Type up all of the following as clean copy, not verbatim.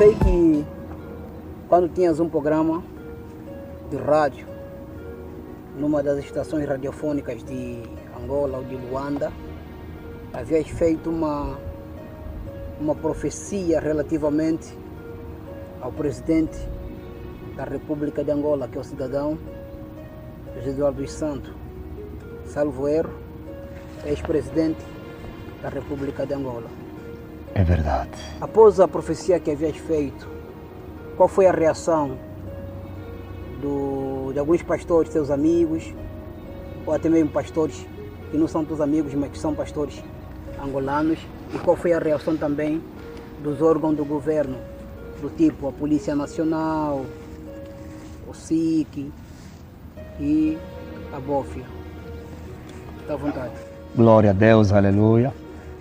sei que quando tinhas um programa de rádio numa das estações radiofônicas de Angola ou de Luanda, havias feito uma profecia relativamente ao presidente da República de Angola, que é o cidadão José Eduardo dos Santos, salvo erro, ex-presidente da República de Angola. É verdade. Após a profecia que havias feito, qual foi a reação de alguns pastores, seus amigos, ou até mesmo pastores que não são teus amigos, mas que são pastores angolanos? E qual foi a reação também dos órgãos do governo, do tipo a Polícia Nacional, o SIC e a BOFIA? Está à vontade. Glória a Deus, aleluia.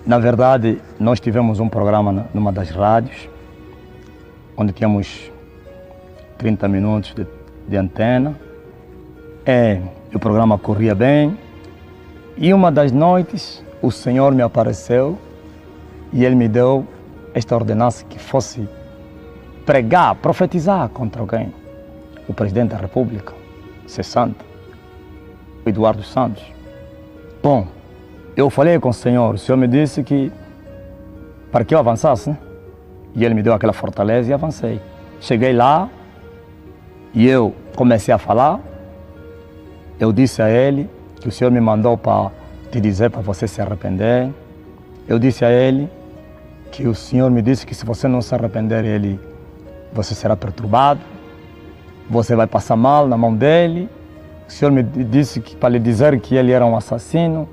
Na verdade, nós tivemos um programa numa das rádios, onde tínhamos 30 minutos de antena. O programa corria bem. E uma das noites, o Senhor me apareceu e Ele me deu esta ordenança que fosse pregar, profetizar contra alguém. O presidente da República, cessante, Eduardo Santos. Bom, eu falei com o Senhor me disse que para que eu avançasse, né? E Ele me deu aquela fortaleza e avancei. Cheguei lá e eu comecei a falar. Eu disse a Ele que o Senhor me mandou para te dizer para você se arrepender. Eu disse a Ele que o Senhor me disse que se você não se arrepender, você será perturbado, você vai passar mal na mão dele. O Senhor me disse que, para lhe dizer que ele era um assassino,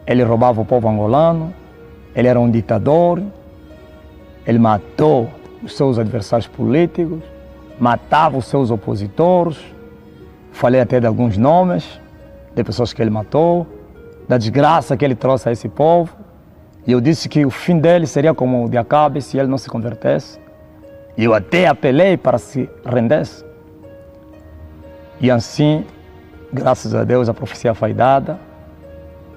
ele roubava o povo angolano, ele era um ditador, ele matou os seus adversários políticos, matava os seus opositores. Falei até de alguns nomes de pessoas que ele matou, da desgraça que ele trouxe a esse povo. E eu disse que o fim dele seria como o de Acabe se ele não se convertesse. E eu até apelei para se rendesse. E assim, graças a Deus, a profecia foi dada.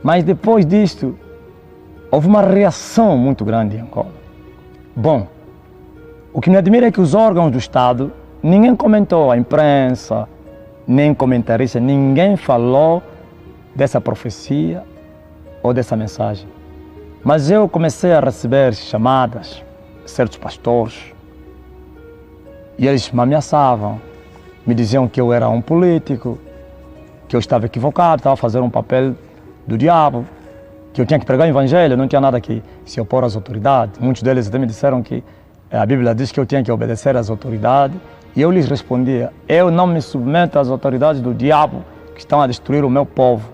Mas depois disto, houve uma reação muito grande em Angola. Bom, o que me admira é que os órgãos do Estado, ninguém comentou, a imprensa, nem comentarista, ninguém falou dessa profecia ou dessa mensagem. Mas eu comecei a receber chamadas de certos pastores e eles me ameaçavam, me diziam que eu era um político, que eu estava equivocado, estava fazendo um papel do diabo, que eu tinha que pregar o evangelho, não tinha nada que se opor às autoridades. Muitos deles até me disseram que a Bíblia diz que eu tinha que obedecer às autoridades. E eu lhes respondia, eu não me submeto às autoridades do diabo que estão a destruir o meu povo.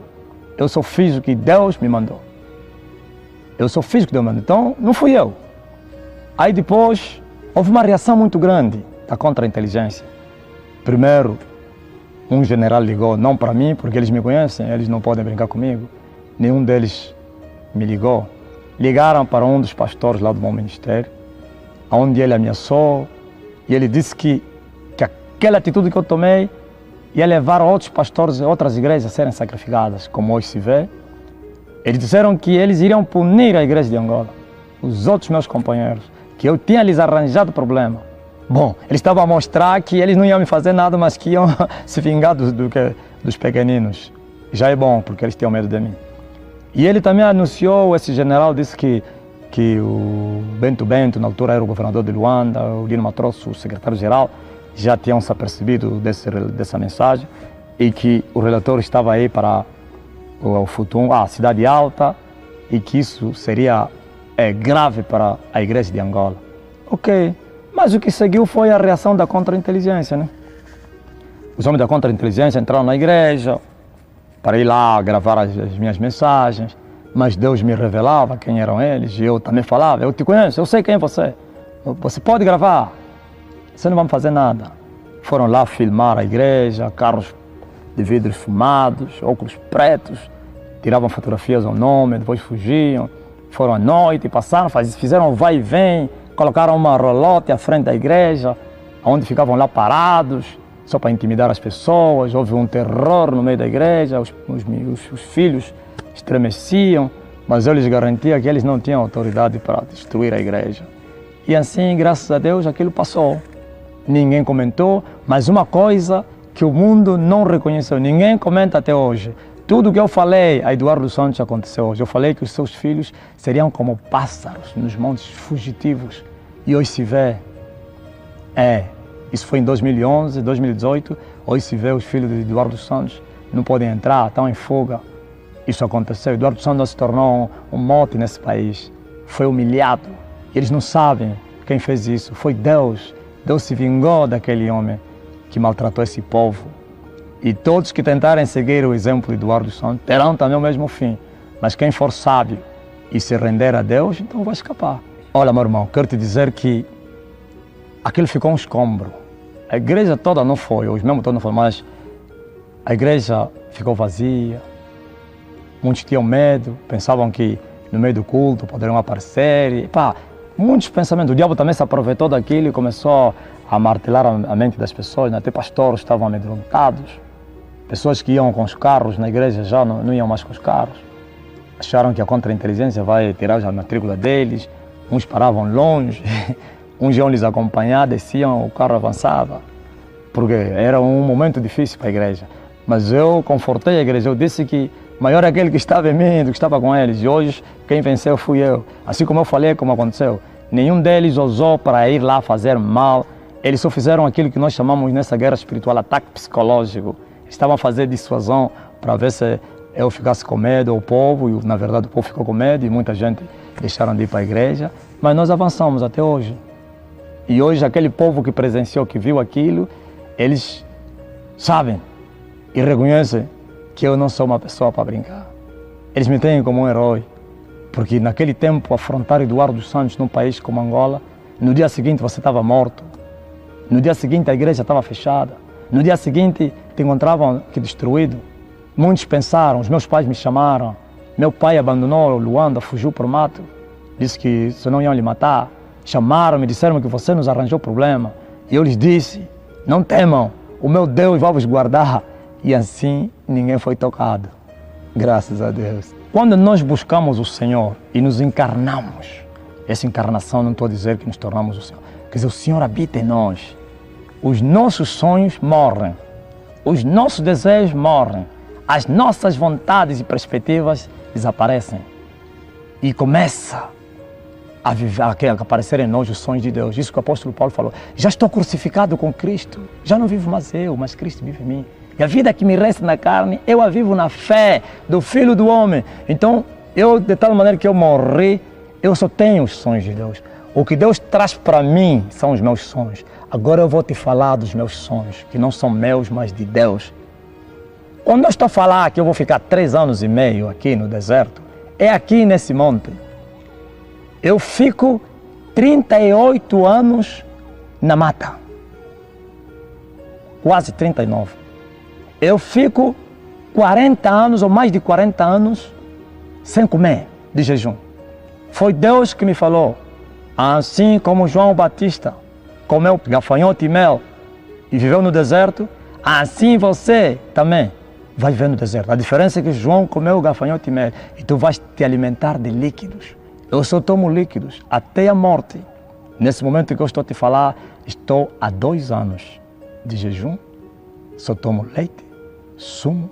Eu só fiz o que Deus me mandou. Eu só fiz o que Deus me mandou. Então, não fui eu. Aí depois, houve uma reação muito grande da contra-inteligência. Primeiro, um general ligou, não para mim, porque eles me conhecem, eles não podem brincar comigo. Nenhum deles me ligou. Ligaram para um dos pastores lá do meu ministério, onde ele ameaçou, e ele disse que aquela atitude que eu tomei ia levar outros pastores e outras igrejas a serem sacrificadas, como hoje se vê. Eles disseram que eles iriam punir a igreja de Angola, os outros meus companheiros, que eu tinha lhes arranjado problema. Bom, eles estavam a mostrar que eles não iam me fazer nada, mas que iam se vingar dos pequeninos. Já é bom, porque eles tinham medo de mim. E ele também anunciou, esse general disse que o Bento, na altura era o governador de Luanda, o Dino Matrosso, o secretário-geral, já tinham se apercebido dessa mensagem e que o relator estava aí para o Futum, a Cidade Alta, e que isso seria grave para a igreja de Angola. Ok, mas o que seguiu foi a reação da contra-inteligência, né? Os homens da contra-inteligência entraram na igreja para ir lá gravar as minhas mensagens, mas Deus me revelava quem eram eles e eu também falava, eu te conheço, eu sei quem é você. Você pode gravar, você não vai fazer nada. Foram lá filmar a igreja, carros de vidros fumados, óculos pretos, tiravam fotografias ao nome, depois fugiam. Foram à noite, passaram, fizeram um vai e vem, colocaram uma rolote à frente da igreja, onde ficavam lá parados, só para intimidar as pessoas. Houve um terror no meio da igreja, os filhos estremeciam, mas eu lhes garantia que eles não tinham autoridade para destruir a igreja. E assim, graças a Deus, aquilo passou. Ninguém comentou, mas uma coisa que o mundo não reconheceu, ninguém comenta até hoje. Tudo que eu falei a Eduardo Santos aconteceu hoje. Eu falei que os seus filhos seriam como pássaros nos montes fugitivos. E hoje se vê. Isso foi em 2011, 2018. Hoje se vê os filhos de Eduardo Santos não podem entrar, estão em fuga. Isso aconteceu. Eduardo Santos se tornou um mote nesse país. Foi humilhado. Eles não sabem quem fez isso. Foi Deus. Deus se vingou daquele homem que maltratou esse povo. E todos que tentarem seguir o exemplo de Eduardo Santos terão também o mesmo fim. Mas quem for sábio e se render a Deus, então vai escapar. Olha, meu irmão, quero te dizer que aquilo ficou um escombro. A igreja toda não foi, os membros todos não foram, mas a igreja ficou vazia. Muitos tinham medo, pensavam que no meio do culto poderiam aparecer. E, muitos pensamentos. O diabo também se aproveitou daquilo e começou a martelar a mente das pessoas. Até pastores estavam amedrontados. Pessoas que iam com os carros na igreja já não iam mais com os carros. Acharam que a contra-inteligência vai tirar a matrícula deles. Uns paravam longe, uns iam lhes acompanhar, desciam, o carro avançava. Porque era um momento difícil para a igreja. Mas eu confortei a igreja, eu disse que maior é aquele que estava em mim do que estava com eles. E hoje quem venceu fui eu. Assim como eu falei, como aconteceu. Nenhum deles ousou para ir lá fazer mal. Eles só fizeram aquilo que nós chamamos nessa guerra espiritual, ataque psicológico. Estavam a fazer dissuasão para ver se eu ficasse com medo, o povo, e na verdade o povo ficou com medo e muita gente deixaram de ir para a igreja. Mas nós avançamos até hoje. E hoje aquele povo que presenciou, que viu aquilo, eles sabem e reconhecem que eu não sou uma pessoa para brincar. Eles me têm como um herói, porque naquele tempo afrontar Eduardo Santos num país como Angola, no dia seguinte você estava morto, no dia seguinte a igreja estava fechada, no dia seguinte te encontravam que destruído. Muitos pensaram, os meus pais me chamaram, meu pai abandonou Luanda, fugiu para o mato, disse que se não iam lhe matar. Chamaram-me, disseram que você nos arranjou problema. E eu lhes disse, não temam, o meu Deus vai vos guardar. E assim ninguém foi tocado, graças a Deus. Quando nós buscamos o Senhor e nos encarnamos, essa encarnação não estou a dizer que nos tornamos o Senhor, quer dizer, o Senhor habita em nós. Os nossos sonhos morrem, os nossos desejos morrem, as nossas vontades e perspectivas desaparecem. E começa a aparecer em nós os sonhos de Deus. Isso que o apóstolo Paulo falou. Já estou crucificado com Cristo, já não vivo mais eu, mas Cristo vive em mim. E a vida que me resta na carne, eu a vivo na fé do Filho do Homem. Então, eu, de tal maneira que eu morri, eu só tenho os sonhos de Deus. O que Deus traz para mim são os meus sonhos. Agora eu vou te falar dos meus sonhos, que não são meus, mas de Deus. Quando eu estou a falar que eu vou ficar 3 anos e meio aqui no deserto, é aqui nesse monte. Eu fico 38 anos na mata. Quase 39. Eu fico 40 anos ou mais de 40 anos sem comer, de jejum. Foi Deus que me falou. Assim como João Batista comeu gafanhoto e mel e viveu no deserto, assim você também vai viver no deserto. A diferença é que João comeu gafanhoto e mel e tu vais te alimentar de líquidos. Eu só tomo líquidos até a morte. Nesse momento que eu estou a te falar, estou há 2 anos de jejum, só tomo leite, sumo,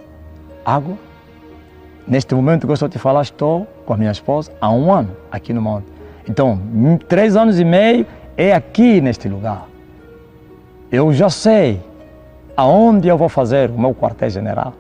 água. Neste momento que eu estou a te falar, estou com a minha esposa há 1 ano aqui no monte. Então, 3 anos e meio é aqui neste lugar. Eu já sei aonde eu vou fazer o meu quartel-general.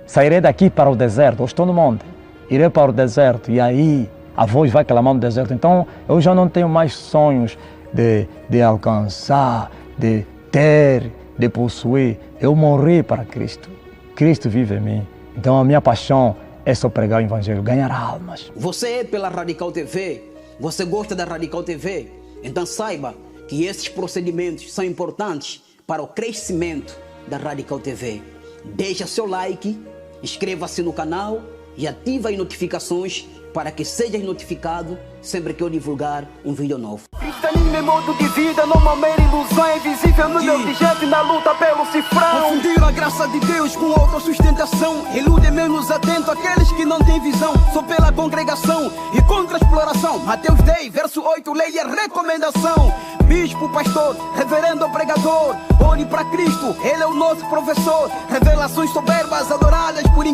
Sairei daqui para o deserto, eu estou no monte, irei para o deserto e aí a voz vai clamar no deserto. Então, eu já não tenho mais sonhos de alcançar, de ter, de possuir. Eu morri para Cristo. Cristo vive em mim. Então, a minha paixão é só pregar o Evangelho, ganhar almas. Você é pela Radical TV? Você gosta da Radical TV? Então saiba que esses procedimentos são importantes para o crescimento da Radical TV. Deixa seu like, inscreva-se no canal e ative as notificações para que sejas notificado sempre que eu divulgar um vídeo novo. Cristianismo é modo de vida, não uma mera ilusão. É visível no meu objeto e na luta pelo cifrão. Confundiram a graça de Deus com autossustentação. Iludem menos atento àqueles que não têm visão. Sou pela congregação e contra a exploração. Mateus 10, verso 8, lei e recomendação. Bispo, pastor, reverendo ou pregador, olhe para Cristo, Ele é o nosso professor. Revelações soberbas adoradas por